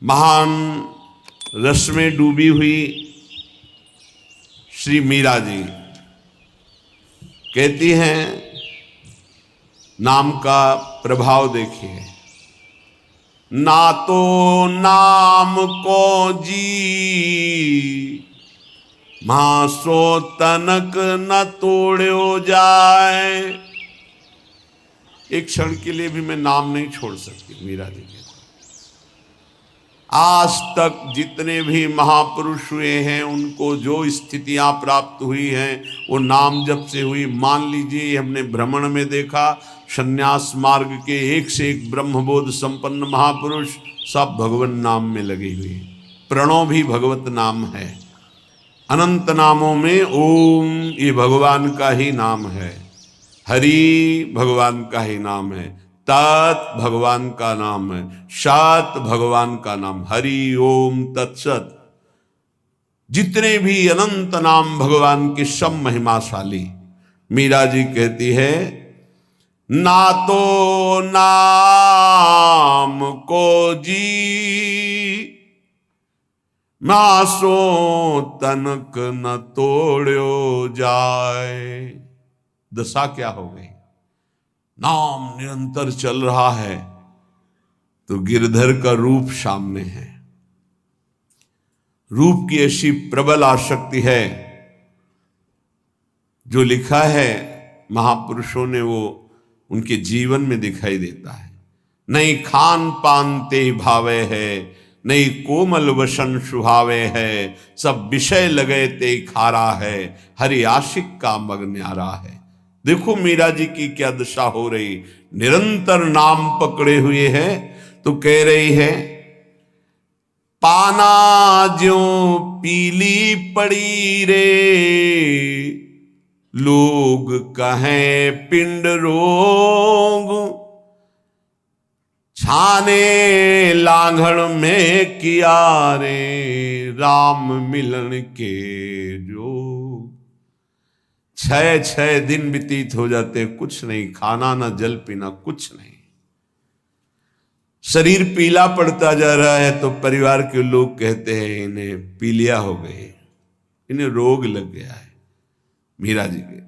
महान रस में डूबी हुई श्री मीरा जी कहती हैं, नाम का प्रभाव देखिए। ना तो नाम को जी मासो तनक न तोड़ो जाए। एक क्षण के लिए भी मैं नाम नहीं छोड़ सकती, मीरा जी कहती। आज तक जितने भी महापुरुष हुए हैं उनको जो स्थितियां प्राप्त हुई हैं वो नाम जप से हुई। मान लीजिए हमने भ्रमण में देखा, संन्यास मार्ग के एक से एक ब्रह्मबोध संपन्न महापुरुष सब भगवान नाम में लगे हुए। प्रणव भी भगवत नाम है। अनंत नामों में ओम ये भगवान का ही नाम है, हरि भगवान का ही नाम है, तत् भगवान का नाम है, सत भगवान का नाम, हरि ओम तत्सत। जितने भी अनंत नाम भगवान के सब महिमाशाली। मीरा जी कहती है, ना तो नाम को जी मासो तनक न तोड़ो जाए। दशा क्या हो गई? नाम निरंतर चल रहा है तो गिरधर का रूप सामने है। रूप की ऐसी प्रबल आसक्ति है, जो लिखा है महापुरुषों ने वो उनके जीवन में दिखाई देता है। नहीं खान पान ते भावे है, नहीं कोमल वसन सुहावे है, सब विषय लगे ते खारा है, हरि आशिक का मग न्यारा है। देखो मीरा जी की क्या दशा हो रही, निरंतर नाम पकड़े हुए हैं। तो कह रही है, पाना ज्यों पीली पड़ी रे, लोग कहें पिंड रोग, छाने लांघड़ में किया रे, राम मिलन के जोग। 6 दिन व्यतीत हो जाते, कुछ नहीं, खाना ना जल पीना, कुछ नहीं। शरीर पीला पड़ता जा रहा है तो परिवार के लोग कहते हैं इन्हें पीलिया हो गए, इन्हें रोग लग गया है। मीरा जी के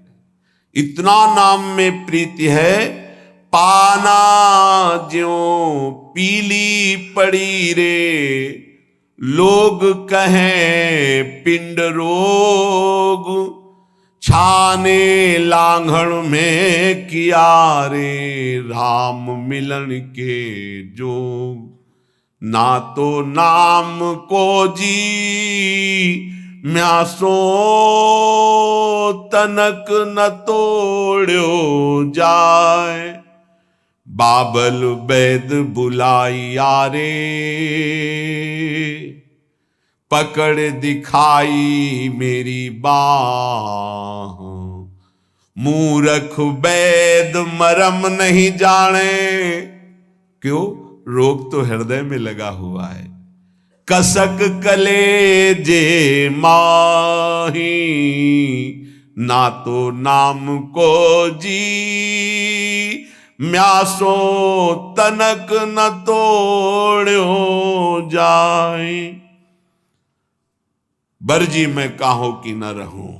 इतना नाम में प्रीति है, पाना ज्यों पीली पड़ी रे, लोग कहें पिंड रोग, छाने लांघड़ में किया रे, राम मिलन के जोग। ना तो नाम को जी म्यासो तनक न तोड़ो जाए, बाबल वैद बुलाइया रे, पकड़ दिखाई मेरी बाह, मूर्ख वैद मरम नहीं जाने। क्यों? रोग तो हृदय में लगा हुआ है। कसक कलेजे माही, ना तो नाम को जी म्यासो तनक न तोड़ो जाए। बरजी मैं काहो की न रहूं,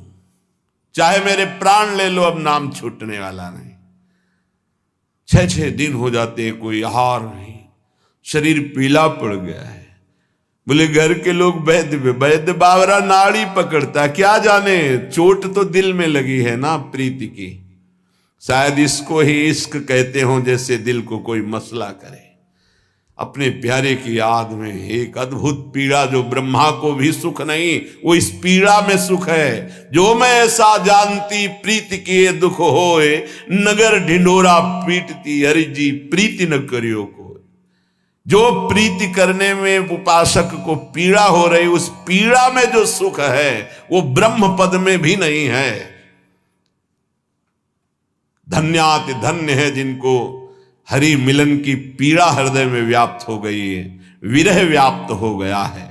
चाहे मेरे प्राण ले लो, अब नाम छूटने वाला नहीं। 6 दिन हो जाते, कोई आहार नहीं, शरीर पीला पड़ गया है। बोले घर के लोग वैद्य बावरा नाड़ी पकड़ता, क्या जाने चोट तो दिल में लगी है ना प्रीति की। शायद इसको ही इश्क कहते हो, जैसे दिल को कोई मसला करे। अपने प्यारे की याद में एक अद्भुत पीड़ा, जो ब्रह्मा को भी सुख नहीं, वो इस पीड़ा में सुख है। जो मैं ऐसा जानती प्रीति किए दुख होए, नगर ढिंडोरा पीटती हरि जी प्रीति न करियो को। जो प्रीति करने में उपासक को पीड़ा हो रही, उस पीड़ा में जो सुख है वो ब्रह्म पद में भी नहीं है। धन्याति धन्य है जिनको हरि मिलन की पीड़ा हृदय में व्याप्त हो गई है, विरह व्याप्त हो गया है।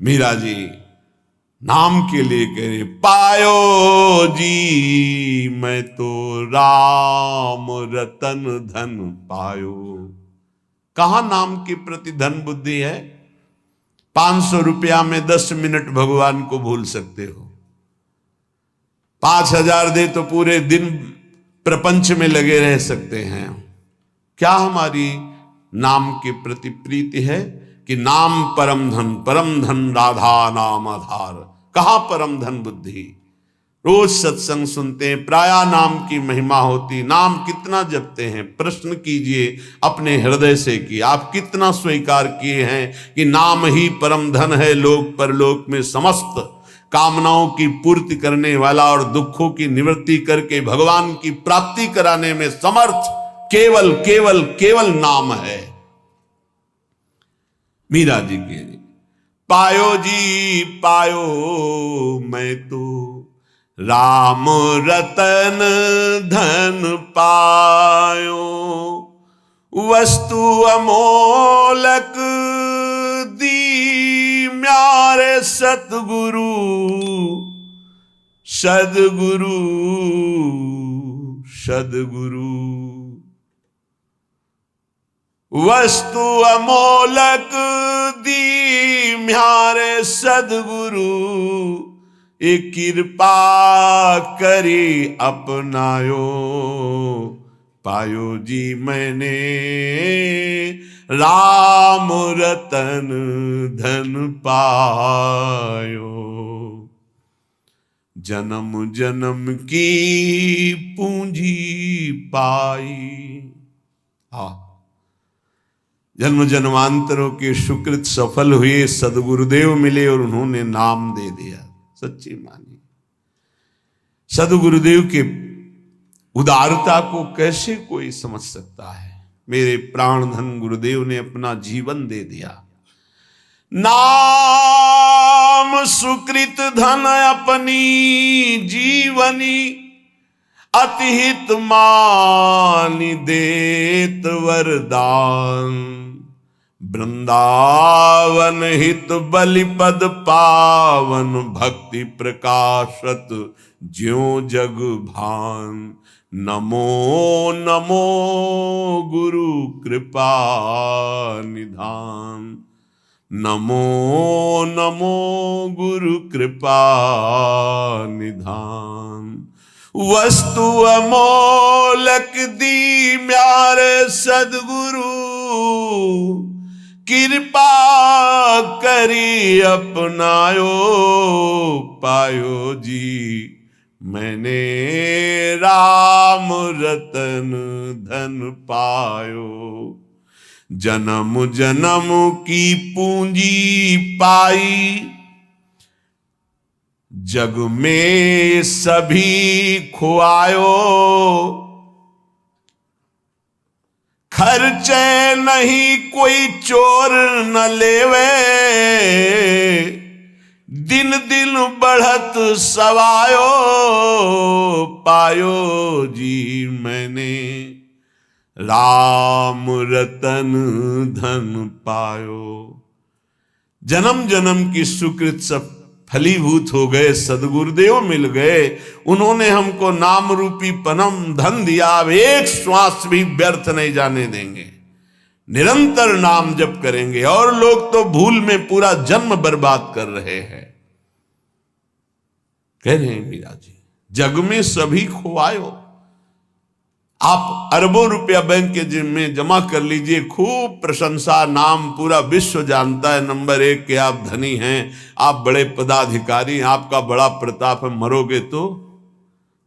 मीरा जी नाम के लिए कह रहे, पायो जी मैं तो राम रतन धन पायो। कहां नाम के प्रति धन बुद्धि है? 500 रुपया में 10 मिनट भगवान को भूल सकते हो। 5000 दे तो पूरे दिन प्रपंच में लगे रह सकते हैं। क्या हमारी नाम के प्रति प्रीति है कि नाम परम धन राधा नाम आधार। कहां परम धन बुद्धि? रोज सत्संग सुनते हैं, प्राय नाम की महिमा होती, नाम कितना जपते हैं? प्रश्न कीजिए अपने हृदय से कि आप कितना स्वीकार किए हैं कि नाम ही परम धन है, लोक परलोक में समस्त कामनाओं की पूर्ति करने वाला और दुखों की निवृत्ति करके भगवान की प्राप्ति कराने में समर्थ केवल केवल केवल नाम है। मीरा जी के पायो जी पायो मैं तो राम रतन धन पायो, वस्तु अमोलक दी म्यारे सतगुरु सदगुरु सदगुरु। वस्तु अमोलक दी म्यारे सदगुरु, एक कृपा करी अपनायो, पायो जी मैंने राम रतन धन पायो। जन्म जन्म की पूंजी पाई। जन्म जन्मांतरों के सुकृत सफल हुए, सदगुरुदेव मिले और उन्होंने नाम दे दिया। सच्ची मानी सदगुरुदेव के उदारता को कैसे कोई समझ सकता है? मेरे प्राण धन गुरुदेव ने अपना जीवन दे दिया। नाम सुकृत धन अपनी जीवनी, अतिहित मानि देत वरदान। वृंदावन हित बलिपद पावन, भक्ति प्रकाशत ज्यों जग भान। नमो नमो गुरु कृपा निधान, नमो नमो गुरु कृपा निधान। वस्तु अमोलक दी म्यारे सदगुरु, कृपा करी अपनायो, पायो जी मैंने राम रतन धन पायो। जन्म जन्म की पूंजी पाई, जग में सभी खुआयो। खर्चे नहीं कोई चोर न लेवे, दिन दिन बढ़त सवायो, पायो जी मैंने राम रतन धन पायो। जन्म जन्म की सुकृत सब फलीभूत हो गए, सदगुरुदेव मिल गए, उन्होंने हमको नाम रूपी परम धन दिया। अब एक श्वास भी व्यर्थ नहीं जाने देंगे, निरंतर नाम जप करेंगे। और लोग तो भूल में पूरा जन्म बर्बाद कर रहे हैं। कह रहे हैं मीरा जी, जग में सभी खुआयो। आप अरबों रुपया बैंक के में जमा कर लीजिए, खूब प्रशंसा, नाम पूरा विश्व जानता है नंबर 1 के आप धनी हैं, आप बड़े पदाधिकारी, आपका बड़ा प्रताप है। मरोगे तो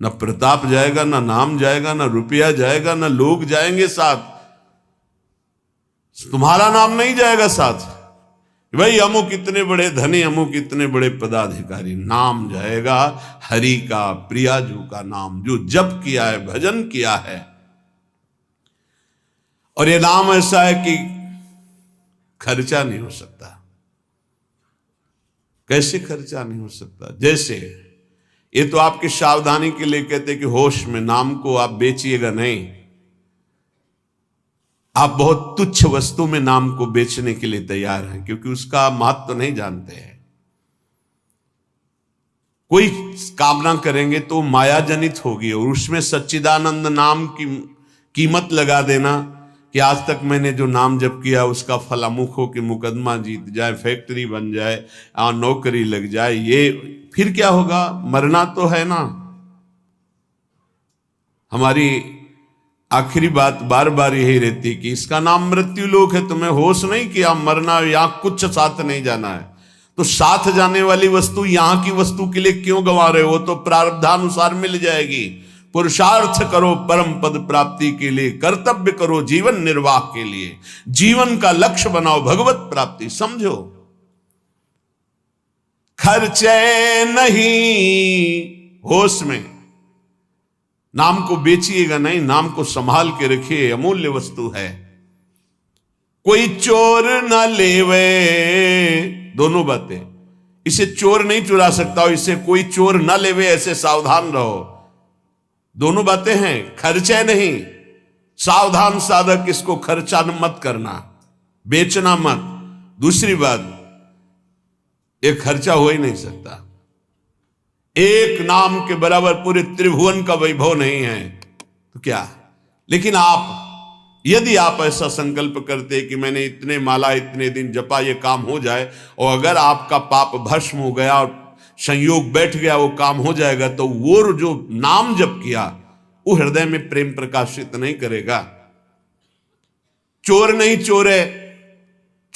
न प्रताप जाएगा, न नाम जाएगा, न रुपया जाएगा, न लोग जाएंगे साथ, तुम्हारा नाम नहीं जाएगा साथ। भाई अमुक कितने बड़े धनी, अमुक कितने बड़े पदाधिकारी, नाम जाएगा हरि का, प्रियाजू का नाम, जो जप किया है, भजन किया है। और ये नाम ऐसा है कि खर्चा नहीं हो सकता। कैसे खर्चा नहीं हो सकता? जैसे ये तो आपकी सावधानी के लिए कहते कि होश में नाम को आप बेचिएगा नहीं। आप बहुत तुच्छ वस्तु में नाम को बेचने के लिए तैयार हैं, क्योंकि उसका महत्व तो नहीं जानते हैं। कोई कामना करेंगे तो माया जनित होगी, और उसमें सच्चिदानंद नाम की कीमत लगा देना कि आज तक मैंने जो नाम जप किया उसका फल अमुक हो कि मुकदमा जीत जाए, फैक्ट्री बन जाए, नौकरी लग जाए, ये फिर क्या होगा? मरना तो है ना। हमारी आखिरी बात बार बार यही रहती कि इसका नाम मृत्यु लोक है, तुम्हें होश नहीं कि आप मरना, या कुछ साथ नहीं जाना है। तो साथ जाने वाली वस्तु यहां की वस्तु के लिए क्यों गंवा रहे हो? तो प्रारब्धानुसार मिल जाएगी। पुरुषार्थ करो परम पद प्राप्ति के लिए, कर्तव्य करो जीवन निर्वाह के लिए, जीवन का लक्ष्य बनाओ भगवत प्राप्ति समझो। खर्चे नहीं, होश में। नाम को बेचिएगा नहीं, नाम को संभाल के रखिए, अमूल्य वस्तु है। कोई चोर न लेवे, दोनों बातें। इसे चोर नहीं चुरा सकता, और इसे कोई चोर न लेवे, ऐसे सावधान रहो। दोनों बातें हैं। खर्चे नहीं, सावधान साधक, इसको खर्चा मत करना, बेचना मत। दूसरी बात, एक खर्चा हो ही नहीं सकता। एक नाम के बराबर पूरे त्रिभुवन का वैभव नहीं है तो क्या। लेकिन यदि आप ऐसा संकल्प करते कि मैंने इतने माला इतने दिन जपा, ये काम हो जाए, और अगर आपका पाप भस्म हो गया और संयोग बैठ गया, वो काम हो जाएगा, तो वो जो नाम जप किया वो हृदय में प्रेम प्रकाशित नहीं करेगा। चोर नहीं चोरे,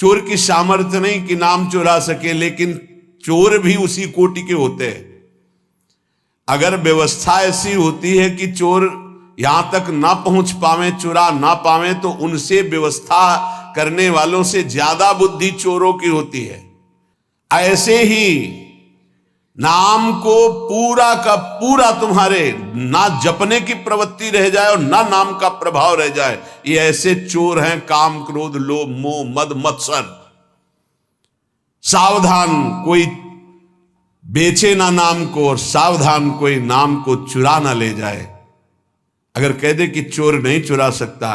चोर की सामर्थ्य नहीं कि नाम चुरा सके, लेकिन चोर भी उसी कोटि के होते हैं। अगर व्यवस्था ऐसी होती है कि चोर यहां तक ना पहुंच पावे, चुरा ना पावे, तो उनसे व्यवस्था करने वालों से ज्यादा बुद्धि चोरों की होती है। ऐसे ही नाम को पूरा का पूरा तुम्हारे ना जपने की प्रवृत्ति रह जाए और ना नाम का प्रभाव रह जाए, ये ऐसे चोर हैं काम क्रोध लोभ मोह मद मत्सर। सावधान कोई बेचे ना नाम को, और सावधान कोई नाम को चुरा ना ले जाए। अगर कह दे कि चोर नहीं चुरा सकता,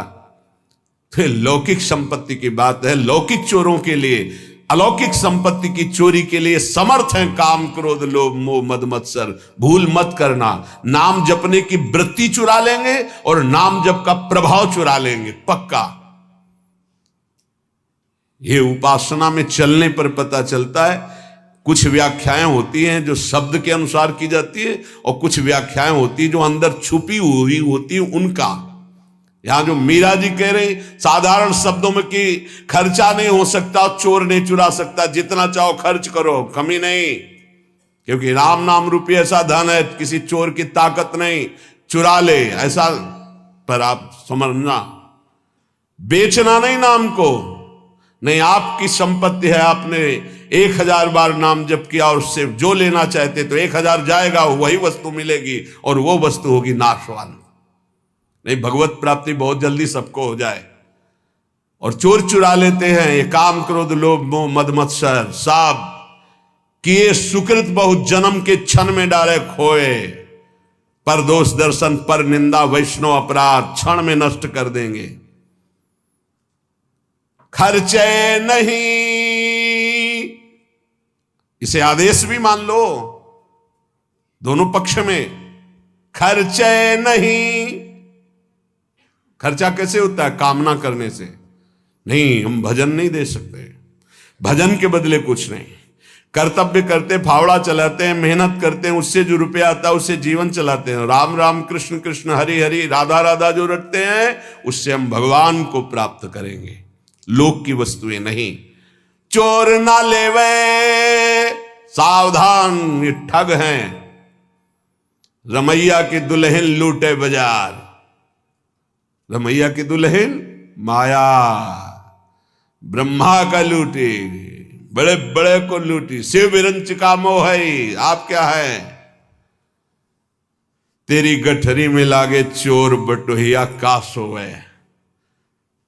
फिर लौकिक संपत्ति की बात है। लौकिक चोरों के लिए, अलौकिक संपत्ति की चोरी के लिए समर्थ हैं काम क्रोध लोभ मोह मद मत्सर। भूल मत करना, नाम जपने की वृत्ति चुरा लेंगे और नाम जप का प्रभाव चुरा लेंगे, पक्का। ये उपासना में चलने पर पता चलता है। कुछ व्याख्याएं होती हैं जो शब्द के अनुसार की जाती है, और कुछ व्याख्याएं होती है जो अंदर छुपी हुई होती है उनका। यहां जो मीरा जी कह रहे साधारण शब्दों में कि खर्चा नहीं हो सकता, चोर नहीं चुरा सकता, जितना चाहो खर्च करो, कमी नहीं, क्योंकि राम नाम रूपी ऐसा धन है, किसी चोर की ताकत नहीं, चुरा ले ऐसा। पर आप समझना, बेचना नहीं नाम को, नहीं आपकी संपत्ति है, आपने 1000 बार नाम जप किया और उससे जो लेना चाहते तो 1000 जाएगा, वही वस्तु मिलेगी और वो वस्तु होगी नाशवान। नहीं, भगवत प्राप्ति बहुत जल्दी सबको हो जाए। और चोर चुरा लेते हैं, ये काम क्रोध लोभ मोह मद मत्सर सब किए सुकृत बहुत जन्म के क्षण में डाले खोए। पर दोष दर्शन पर निंदा वैष्णव अपराध क्षण में नष्ट कर देंगे। खर्चे नहीं, इसे आदेश भी मान लो, दोनों पक्ष में। खर्चे नहीं, खर्चा कैसे होता है? कामना करने से नहीं। हम भजन नहीं दे सकते, भजन के बदले कुछ नहीं। कर्तव्य करते, फावड़ा चलाते हैं, मेहनत करते हैं, उससे जो रुपया आता है उससे जीवन चलाते हैं। राम राम कृष्ण कृष्ण हरि हरि राधा राधा जो रटते हैं, उससे हम भगवान को प्राप्त करेंगे, लोक की वस्तुएं नहीं। चोर ना लेवे, सावधान, ये ठग हैं। रमैया की दुल्हन लूटे बाजार, रमैया की दुल्हन माया, ब्रह्मा का लूटी, बड़े बड़े को लूटी, शिव विरंच का मोह है। आप क्या है? तेरी गठरी में लागे चोर बटोहिया का सोवे।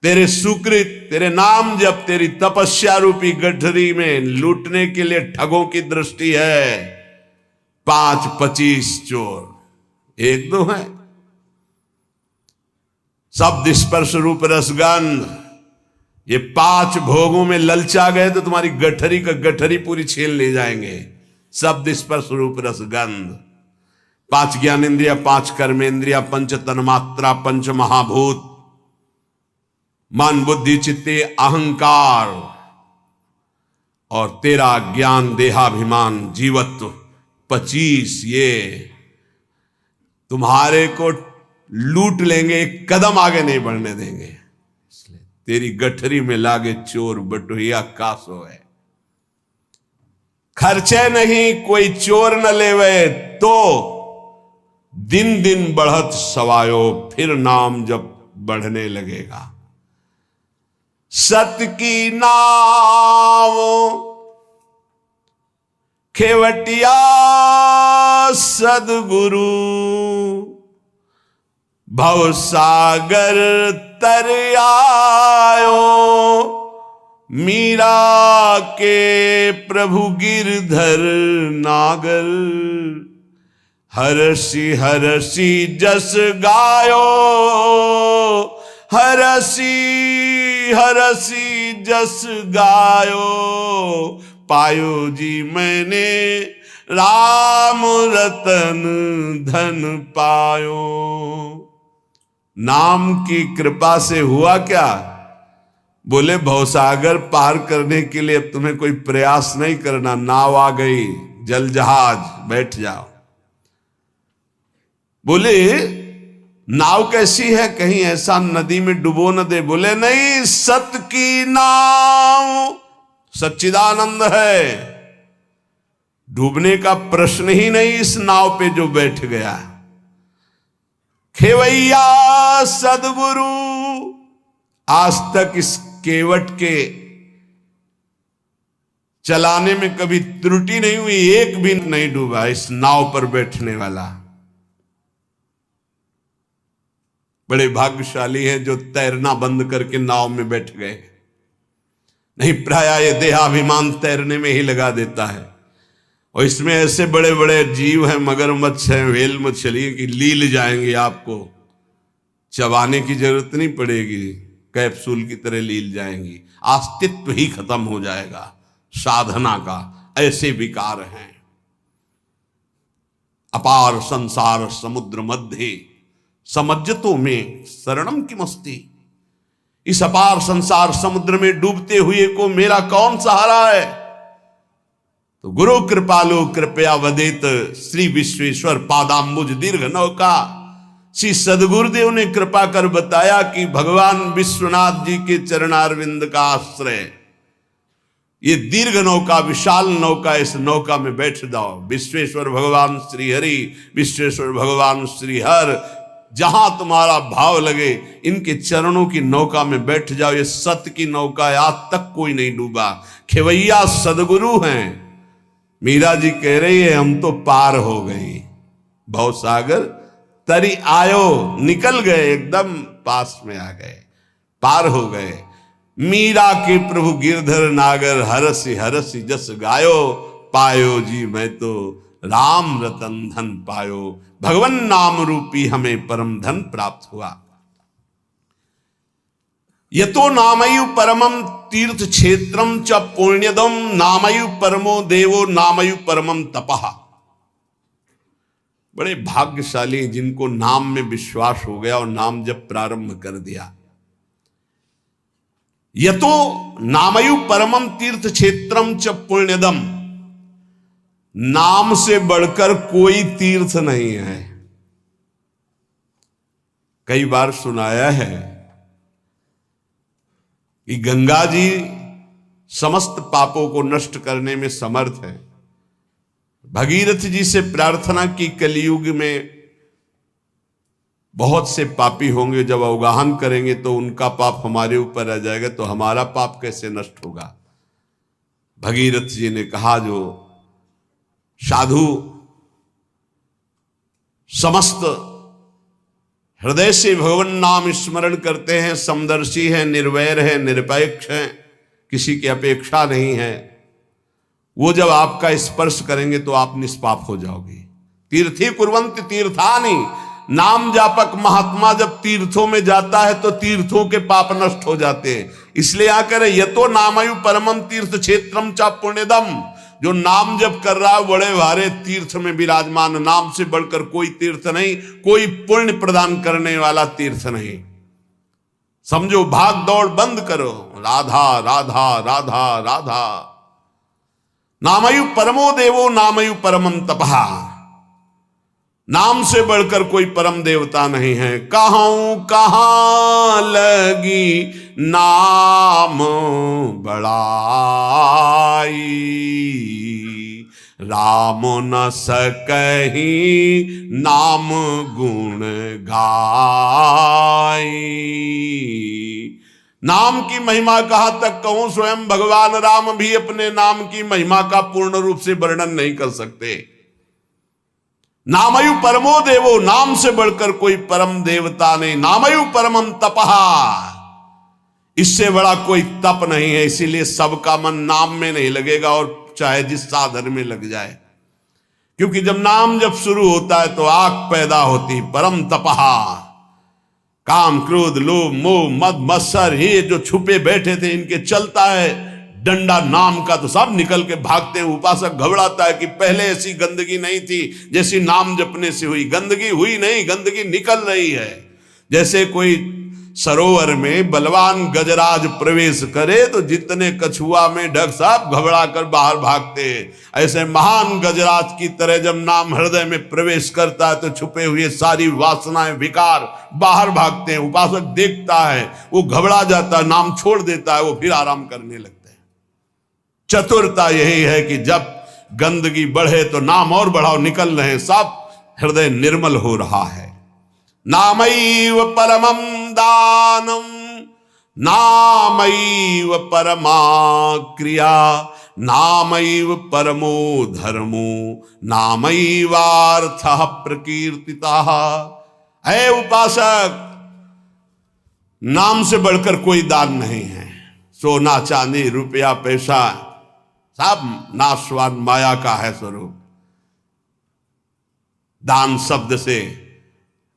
तेरे सुकृत, तेरे नाम जब तेरी तपस्या रूपी गठरी में लूटने के लिए ठगों की दृष्टि है। 5-25 चोर, 1-2 है। शब्द स्पर्श रूप रसगंध, ये 5 भोगों में ललचा गए तो तुम्हारी गठरी का गठरी पूरी छीन ले जाएंगे। शब्द स्पर्श रूप रसगंध, 5 ज्ञानेन्द्रिया, 5 कर्मेंद्रिया, 5 तन्मात्रा, 5 महाभूत, मन बुद्धि चित्ते अहंकार और तेरा ज्ञान देहाभिमान जीवत्व 25 ये तुम्हारे को लूट लेंगे, एक कदम आगे नहीं बढ़ने देंगे। इसलिए तेरी गठरी में लागे चोर बटुहिया कासो है, खर्चे नहीं कोई चोर न लेवे तो दिन दिन बढ़त सवायो, फिर नाम जब बढ़ने लगेगा। सत की नाव खेवटिया सदगुरु, भव सागर तर आयो, मीरा के प्रभु गिरधर नागर, हरसी हरसी जस गायो, हरसी हरसी जस गायो, पायो जी मैंने राम रतन धन पायो। नाम की कृपा से हुआ क्या? बोले भवसागर पार करने के लिए अब तुम्हें कोई प्रयास नहीं करना, नाव आ गई, जल जहाज, बैठ जाओ। बोले नाव कैसी है, कहीं ऐसा नदी में डुबो न दे। बोले नहीं, सत की नाव सच्चिदानंद है, डूबने का प्रश्न ही नहीं इस नाव पे जो बैठ गया। खेवैया सदगुरु, आज तक इस केवट के चलाने में कभी त्रुटि नहीं हुई, एक भी नहीं डूबा इस नाव पर बैठने वाला। बड़े भाग्यशाली हैं जो तैरना बंद करके नाव में बैठ गए, नहीं प्राय ये देहाभिमान तैरने में ही लगा देता है। और इसमें ऐसे बड़े बड़े जीव हैं, मगरमच्छ हैं, व्हेल मछली कि लील जाएंगे, आपको चबाने की जरूरत नहीं पड़ेगी, कैप्सूल की तरह लील जाएंगी, अस्तित्व ही खत्म हो जाएगा साधना का। ऐसे विकार हैं। अपार संसार समुद्र मध्य समज्जतों में शरणम की मस्ती। इस अपार संसार समुद्र में डूबते हुए को मेरा कौन सहारा है? तो गुरु कृपालु कृपया वदेत, श्री विश्वेश्वर पादाम्बुज दीर्घ नौका। श्री सदगुरुदेव ने कृपा कर बताया कि भगवान विश्वनाथ जी के चरणारविंद का आश्रय ये दीर्घ नौका, विशाल नौका, इस नौका में बैठ जाओ। विश्वेश्वर भगवान श्री हरि, विश्वेश्वर भगवान श्री हर, जहां तुम्हारा भाव लगे इनके चरणों की नौका में बैठ जाओ। ये सत्य की नौका है, आज तक कोई नहीं डूबा। खेवैया सदगुरु हैं। मीरा जी कह रही है हम तो पार हो गई, भवसागर तरी आयो, निकल गए, एकदम पास में आ गए, पार हो गए। मीरा के प्रभु गिरधर नागर, हरसी हरसी जस गायो, पायो जी मैं तो राम रतन धन पायो। भगवन नाम रूपी हमें परम धन प्राप्त हुआ। यतो नामयु परमम तीर्थ क्षेत्रम च पुण्यदम, नामयु परमो देवो नामयु परमम तपः। बड़े भाग्यशाली जिनको नाम में विश्वास हो गया और नाम जब प्रारंभ कर दिया। यतो नामयु परमम तीर्थ क्षेत्रम च पुण्यदम, नाम से बढ़कर कोई तीर्थ नहीं है। कई बार सुनाया है कि गंगा जी समस्त पापों को नष्ट करने में समर्थ है। भगीरथ जी से प्रार्थना की, कलयुग में बहुत से पापी होंगे, जब अवगाहन करेंगे तो उनका पाप हमारे ऊपर आ जाएगा, तो हमारा पाप कैसे नष्ट होगा। भगीरथ जी ने कहा जो साधु समस्त हृदय से भगवान नाम स्मरण करते हैं, समदर्शी हैं, निर्वैर हैं, निरपेक्ष हैं, किसी की अपेक्षा नहीं है, वो जब आपका स्पर्श करेंगे तो आप निष्पाप हो जाओगे। तीर्थी कुर्वन्ति तीर्थानि, नाम जापक महात्मा जब तीर्थों में जाता है तो तीर्थों के पाप नष्ट हो जाते हैं। इसलिए आकर यतो नामयु परमम तीर्थ क्षेत्रम चा पुण्यदम, जो नाम जप कर रहा है बड़े भारे तीर्थ में विराजमान। नाम से बढ़कर कोई तीर्थ नहीं, कोई पुण्य प्रदान करने वाला तीर्थ नहीं। समझो भाग दौड़ बंद करो, राधा राधा राधा राधा। नामयु परमो देवो नामयु परमम तपहा, नाम से बढ़कर कोई परम देवता नहीं है। कहूं कहां लगी नाम बड़ाई, राम न सकही नाम गुण गाई। नाम की महिमा कहां तक कहूं, स्वयं भगवान राम भी अपने नाम की महिमा का पूर्ण रूप से वर्णन नहीं कर सकते। नामयु परमो देवो, नाम से बढ़कर कोई परम देवता नहीं। नामयु परमम तपहा, इससे बड़ा कोई तप नहीं है। इसीलिए सबका मन नाम में नहीं लगेगा, और चाहे जिस साधन में लग जाए, क्योंकि जब नाम जब शुरू होता है तो आग पैदा होती। परम तपहा, काम क्रोध लोभ मोह मद मत्सर, ये जो छुपे बैठे थे इनके चलता है डंडा नाम का, तो सब निकल के भागते हैं। उपासक घबराता है कि पहले ऐसी गंदगी नहीं थी जैसी नाम जपने से हुई। गंदगी हुई नहीं, गंदगी निकल रही है। जैसे कोई सरोवर में बलवान गजराज प्रवेश करे तो जितने कछुआ में ढक सब घबरा कर बाहर भागते हैं, ऐसे महान गजराज की तरह जब नाम हृदय में प्रवेश करता है तो छुपे हुए सारी वासनाएं विकार बाहर भागते हैं। उपासक देखता है, वो घबरा जाता है, नाम छोड़ देता है, वो फिर आराम करने लगता है। चतुरता यही है कि जब गंदगी बढ़े तो नाम और बढ़ाओ, निकल रहे, सब हृदय निर्मल हो रहा है। नामैव परमं दानम नामैव परमा क्रिया, नामैव परमो धर्मो नामैवार्थः प्रकीर्तितः। ऐ उपासक, नाम से बढ़कर कोई दान नहीं है। सोना चांदी रुपया पैसा सब नाशवान माया का है स्वरूप। दान शब्द से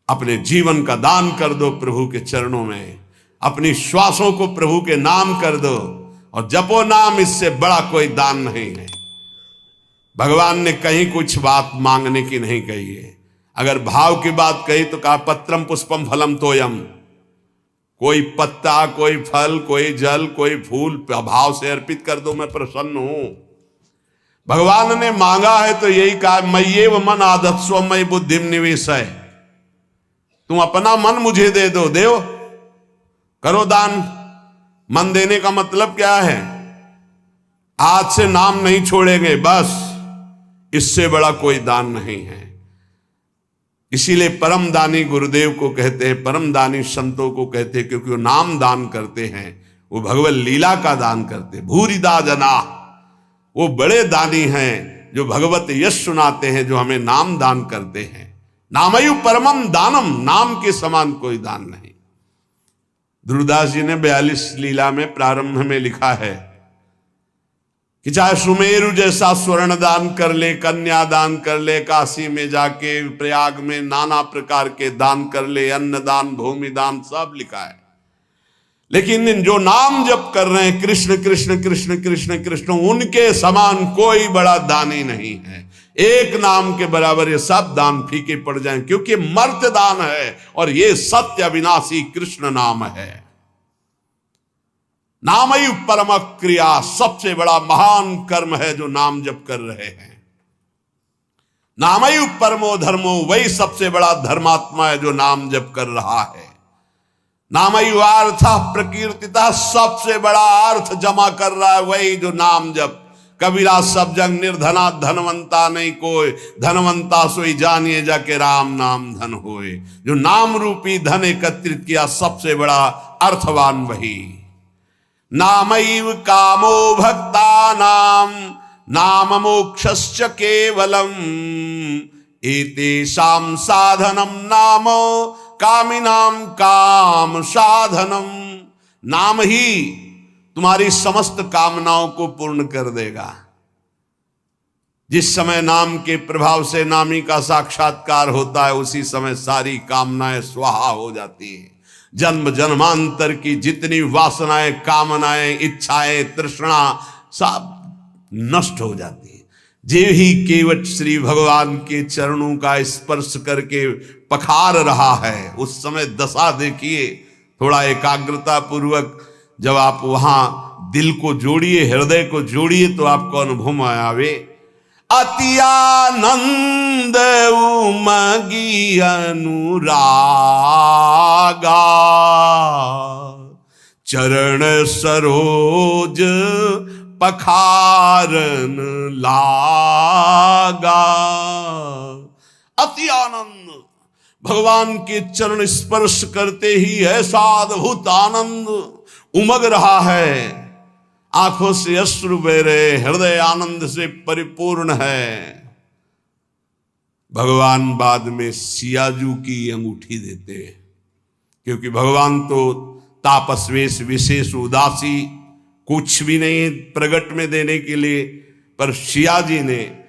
अपने जीवन का दान कर दो प्रभु के चरणों में, अपनी श्वासों को प्रभु के नाम कर दो और जपो नाम, इससे बड़ा कोई दान नहीं है। भगवान ने कहीं कुछ बात मांगने की नहीं कही है। अगर भाव की बात कही तो कहा पत्रम पुष्पम फलम तोयम, कोई पत्ता कोई फल कोई जल कोई फूल भाव से अर्पित कर दो, मैं प्रसन्न हूं। भगवान ने मांगा है तो यही कहा, मय्येव मन आदत्स्व मयि बुद्धिम निवेशय, तुम अपना मन मुझे दे दो, देव करो दान। मन देने का मतलब क्या है? आज से नाम नहीं छोड़ेंगे, बस, इससे बड़ा कोई दान नहीं है। इसीलिए परम दानी गुरुदेव को कहते हैं, परम दानी संतों को कहते हैं, क्योंकि वो नाम दान करते हैं, वो भगवत लीला का दान करते हैं। भूरिदा जना, वो बड़े दानी हैं जो भगवत यश सुनाते हैं, जो हमें नाम दान करते हैं। नामयु परमम दानम, नाम के समान कोई दान नहीं। ध्रुवदास जी ने 42 लीला में प्रारंभ में लिखा है कि चाहे सुमेरु जैसा स्वर्ण दान कर ले, कन्या दान कर ले, काशी में जाके प्रयाग में नाना प्रकार के दान कर ले, अन्न दान भूमि दान सब लिखा है। लेकिन जो नाम जप कर रहे हैं कृष्ण कृष्ण कृष्ण कृष्ण कृष्ण, उनके समान कोई बड़ा दानी नहीं है। एक नाम के बराबर ये सब दान फीके पड़ जाएं, क्योंकि मर्त्य दान है और ये सत्य अविनाशी कृष्ण नाम है। नामयु परम क्रिया, सबसे बड़ा महान कर्म है जो नाम जप कर रहे हैं। नामयु परमो धर्मो, वही सबसे बड़ा धर्मात्मा है जो नाम जप कर रहा है। नामयु अर्थ प्रकीर्तिता, सबसे बड़ा अर्थ जमा कर रहा है वही जो नाम जप। कबीरा सब जग निर्धना धनवंता नहीं कोई, धनवंता सोई जानिए जाके राम नाम धन होए। जो नाम रूपी धन एकत्रित किया, सबसे बड़ा अर्थवान वही। नामैव कामो भक्तानां नाम मोक्षश्च केवलम, एतेषां साधनम नाम कामिनां काम साधनम। नाम ही तुम्हारी समस्त कामनाओं को पूर्ण कर देगा। जिस समय नाम के प्रभाव से नामी का साक्षात्कार होता है, उसी समय सारी कामनाएं स्वाहा हो जाती है। जन्म जन्मांतर की जितनी वासनाएं कामनाएं इच्छाएं तृष्णा सब नष्ट हो जाती है। जे ही केवट श्री भगवान के चरणों का स्पर्श करके पखार रहा है, उस समय दशा देखिए थोड़ा एकाग्रता पूर्वक जब आप वहां दिल को जोड़िए, हृदय को जोड़िए, तो आपको अनुभव में आवे। अति आनंद उमगी अनुरागा, चरण सरोज पखारन लागा। अति आनंद, भगवान के चरण स्पर्श करते ही ऐसा अद्भुत आनंद उमग रहा है, आंखों से अश्रु बह रहे, हृदय आनंद से परिपूर्ण है। भगवान बाद में सियाजू की अंगूठी देते हैं, क्योंकि भगवान तो तापस्वेश विशेष उदासी कुछ भी नहीं प्रगट में देने के लिए, पर सिया जी ने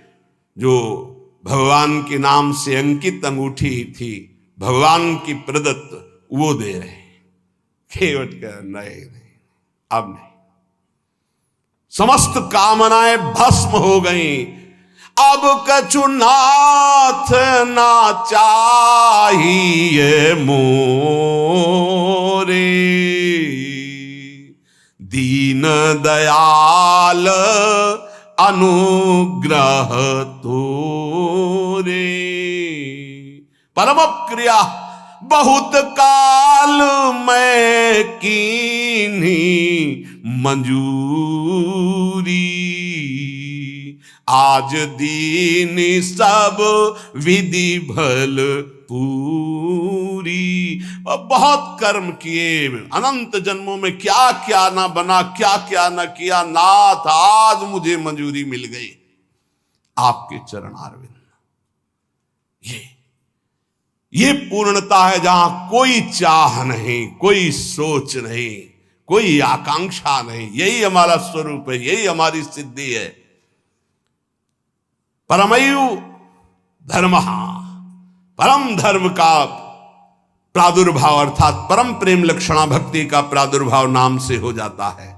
जो भगवान के नाम से अंकित अंगूठी थी, भगवान की प्रदत्त, वो दे रहे हैं। केवट का नहीं, अब नहीं, समस्त कामनाएं भस्म हो गई। अब कछु नाथ ना चाहिए मोरे, दीन दयाल अनुग्रह तोरे। परम क्रिया बहुत काल में कीन्ही मंजूरी, आज दीन सब विधि भल पूरी। और बहुत कर्म किए, अनंत जन्मों में क्या क्या ना बना, क्या क्या ना किया, नाथ आज मुझे मंजूरी मिल गई आपके चरणारविंद। ये पूर्णता है जहां कोई चाह नहीं, कोई सोच नहीं, कोई आकांक्षा नहीं। यही हमारा स्वरूप है, यही हमारी सिद्धि है। परमयु धर्म, परम धर्म का प्रादुर्भाव अर्थात परम प्रेम लक्षणा भक्ति का प्रादुर्भाव नाम से हो जाता है।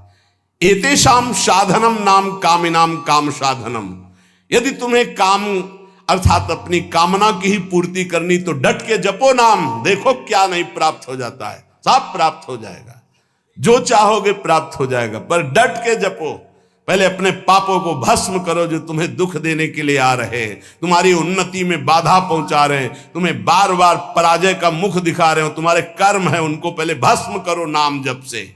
एतेषाम साधनम नाम कामिनाम काम साधनम। यदि तुम्हें काम अर्थात अपनी कामना की ही पूर्ति करनी तो डट के जपो नाम, देखो क्या नहीं प्राप्त हो जाता है, सब प्राप्त हो जाएगा, जो चाहोगे प्राप्त हो जाएगा। पर डट के जपो, पहले अपने पापों को भस्म करो जो तुम्हें दुख देने के लिए आ रहे हैं, तुम्हारी उन्नति में बाधा पहुंचा रहे हैं, तुम्हें बार बार पराजय का मुख दिखा रहे हो, तुम्हारे कर्म है, उनको पहले भस्म करो नाम जप से।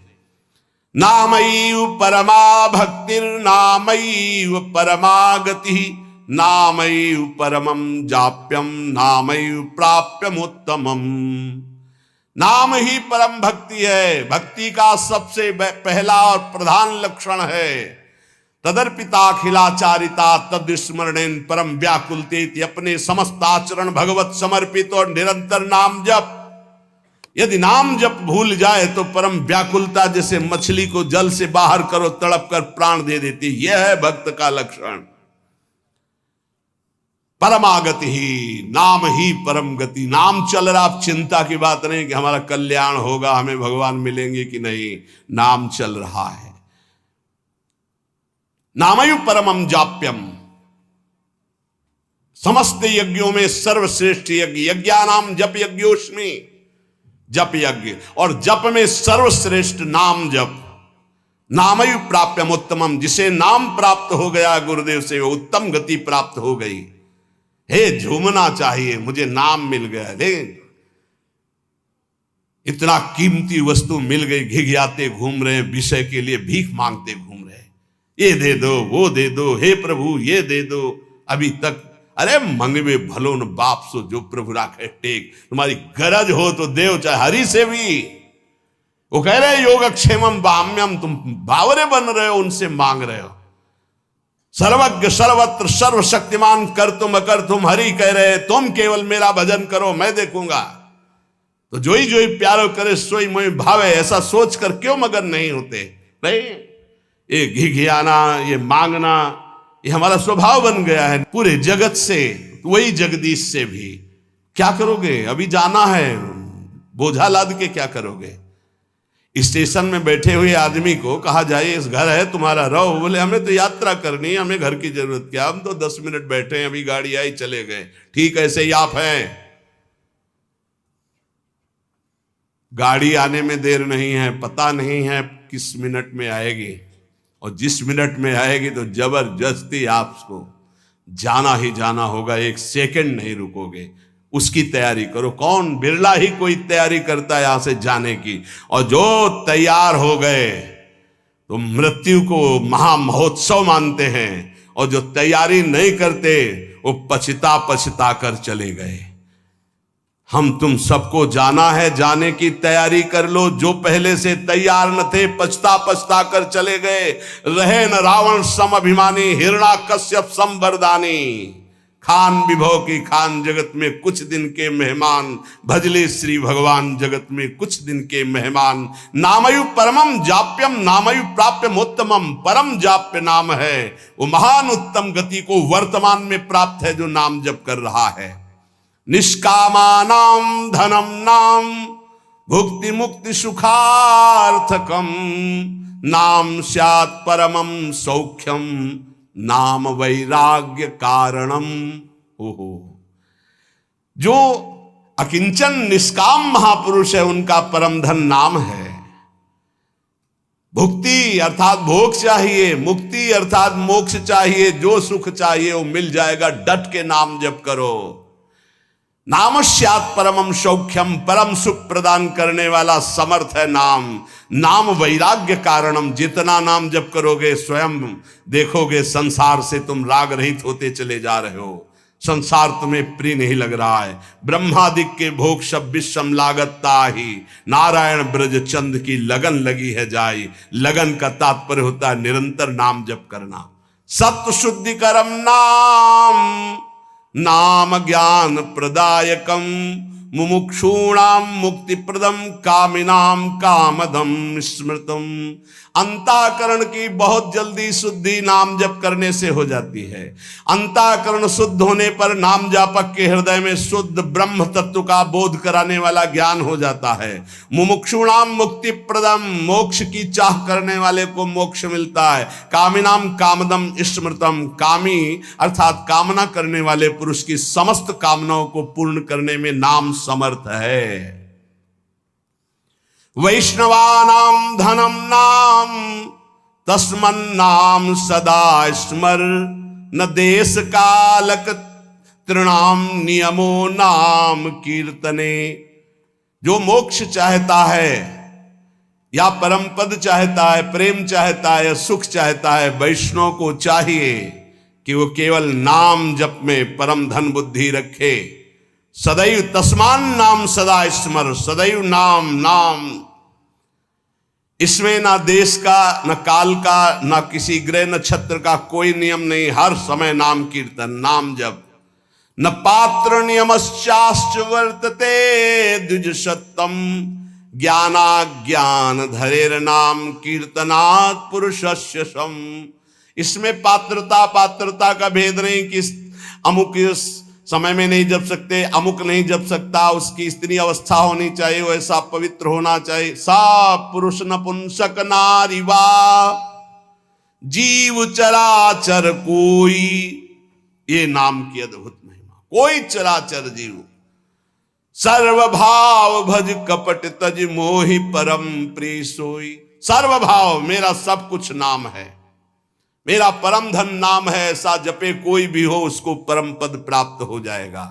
नामैव परमा भक्तिर नामैव परमागति, नामैव परमं जाप्यम नामैव प्राप्यम उत्तमम। नाम ही परम भक्ति है, भक्ति का सबसे पहला और प्रधान लक्षण है। तदर्पिताखिलाचारिता तद्स्मरणेन परम व्याकुलते, अपने समस्त आचरण भगवत समर्पित और निरंतर नाम जप। यदि नाम जप भूल जाए तो परम व्याकुलता, जैसे मछली को जल से बाहर करो तड़प कर प्राण दे देती, यह है भक्त का लक्षण। परमागति ही, नाम ही परम गति। नाम चल रहा, आप चिंता की बात नहीं कि हमारा कल्याण होगा, हमें भगवान मिलेंगे कि नहीं, नाम चल रहा है। नामयु परमम जाप्यम, समस्त यज्ञों में सर्वश्रेष्ठ यज्ञ, यज्ञानाम जप यज्ञोस्मि, जप यज्ञ, और जप में सर्वश्रेष्ठ नाम जप। नामयु प्राप्यम उत्तमम, जिसे नाम प्राप्त हो गया गुरुदेव से, वो उत्तम गति प्राप्त हो गई। हे झूमना चाहिए, मुझे नाम मिल गया, देख इतना कीमती वस्तु मिल गई, घिघियाते घूम रहे हैं, विषय के लिए भीख मांगते घूम रहे हैं, ये दे दो, वो दे दो, हे प्रभु ये दे दो। अभी तक अरे मंगवे भलो न बाप सो जो प्रभु राखे टेक, तुम्हारी गरज हो तो देव, चाहे हरि से भी। वो कह रहे योगक्षेमम बाम्यम, तुम बावरे बन रहे हो, उनसे मांग रहे हो। सर्वज्ञ सर्वत्र सर्वशक्तिमान कर तुम अकर तुम, हरि कह रहे तुम केवल मेरा भजन करो, मैं देखूंगा। तो जो ही प्यारो करे सोई मोहि भावे, ऐसा सोच कर क्यों मगन नहीं होते? नहीं, ये घिघियाना, ये मांगना, ये हमारा स्वभाव बन गया है पूरे जगत से, वही जगदीश से भी। क्या करोगे? अभी जाना है, बोझा लाद के क्या करोगे? स्टेशन में बैठे हुए आदमी को कहा जाए इस घर है तुम्हारा, रहो। बोले हमें तो यात्रा करनी है, हमें घर की जरूरत क्या, हम तो 10 मिनट बैठे हैं, अभी गाड़ी आई चले गए। ठीक ऐसे ही आप हैं, गाड़ी आने में देर नहीं है, पता नहीं है किस मिनट में आएगी, और जिस मिनट में आएगी तो जबरदस्ती आपको जाना ही जाना होगा, एक सेकंड नहीं रुकोगे, उसकी तैयारी करो। कौन, बिरला ही कोई तैयारी करता है यहां से जाने की, और जो तैयार हो गए तो मृत्यु को महामहोत्सव मानते हैं, और जो तैयारी नहीं करते वो पछता पछता कर चले गए। हम तुम सबको जाना है, जाने की तैयारी कर लो। जो पहले से तैयार न थे पछता पछता कर चले गए। रहे न रावण सम अभिमानी, हिरण्याकश्यप सम वरदानी। खान विभव की खान, जगत में कुछ दिन के मेहमान, भजले श्री भगवान जगत में कुछ दिन के मेहमान। नामयु परमम जाप्यम, नामयु प्राप्यमोत्तमम, परम जाप्य नाम है वो महान उत्तम गति को वर्तमान में प्राप्त है जो नाम जप कर रहा है। निष्कामानाम धनम नाम, भुक्ति मुक्ति सुखार्थकम, नाम स्यात् परमम सौख्यम, नाम वैराग्य कारणम। ओहो, जो अकिंचन निष्काम महापुरुष है उनका परम धन नाम है। भुक्ति अर्थात भोग चाहिए, मुक्ति अर्थात मोक्ष चाहिए, जो सुख चाहिए वो मिल जाएगा, डट के नाम जप करो। नाम स्यात् परमम सौख्यम, परम सुख प्रदान करने वाला समर्थ है नाम। नाम वैराग्य कारणम, जितना नाम जप करोगे स्वयं देखोगे संसार से तुम राग रहित होते चले जा रहे हो। संसार तुम्हें प्रिय नहीं लग रहा है। ब्रह्मादिक के भोग सब विषम लागता ही, नारायण ब्रज चंद की लगन लगी है जाई। लगन का तात्पर्य होता है निरंतर नाम जप करना। सत्य शुद्धि करम नाम, नाम ज्ञान प्रदायकम, मुमुक्षूणाम मुक्ति प्रदम, कामिनाम कामदम स्मृतम। अंतःकरण की बहुत जल्दी शुद्धि नाम जप करने से हो जाती है। अंतःकरण शुद्ध होने पर नाम जापक के हृदय में शुद्ध ब्रह्म तत्व का बोध कराने वाला ज्ञान हो जाता है। मुमुक्षुणाम मुक्ति प्रदम, मोक्ष की चाह करने वाले को मोक्ष मिलता है। कामिनाम कामदम स्मृतम, कामी अर्थात कामना करने वाले पुरुष की समस्त कामनाओं को पूर्ण करने में नाम समर्थ है। वैष्णवानाम धनम नाम, तस्मन्नाम सदा स्मर, न देश कालक तृणाम नियमो नाम कीर्तने। जो मोक्ष चाहता है या परम पद चाहता है, प्रेम चाहता है या सुख चाहता है, वैष्णव को चाहिए कि वो केवल नाम जप में परम धन बुद्धि रखे। सदैव तस्मान नाम सदा स्मर, सदैव नाम नाम। इसमें ना देश का, न काल का, न किसी ग्रह नक्षत्र का कोई नियम नहीं। हर समय नाम कीर्तन, नाम जप। न पात्र नियमश्चाश्च वर्तते द्विज सत्तम, ज्ञानाज्ञान धरेर नाम कीर्तनात् पुरुषस्य सम। इसमें पात्रता का भेद नहीं कि अमुक समय में नहीं जप सकते, अमुक नहीं जप सकता, उसकी स्त्री अवस्था होनी चाहिए, वैसा पवित्र होना चाहिए। सा पुरुष नपुंसक नारी वा, जीव चराचर कोई, ये नाम की अद्भुत महिमा। कोई चराचर जीव, सर्वभाव भज कपट तज मोहि परम प्रिय सोई। सर्वभाव, मेरा सब कुछ नाम है, मेरा परम धन नाम है। ऐसा जपे कोई भी हो उसको परम पद प्राप्त हो जाएगा।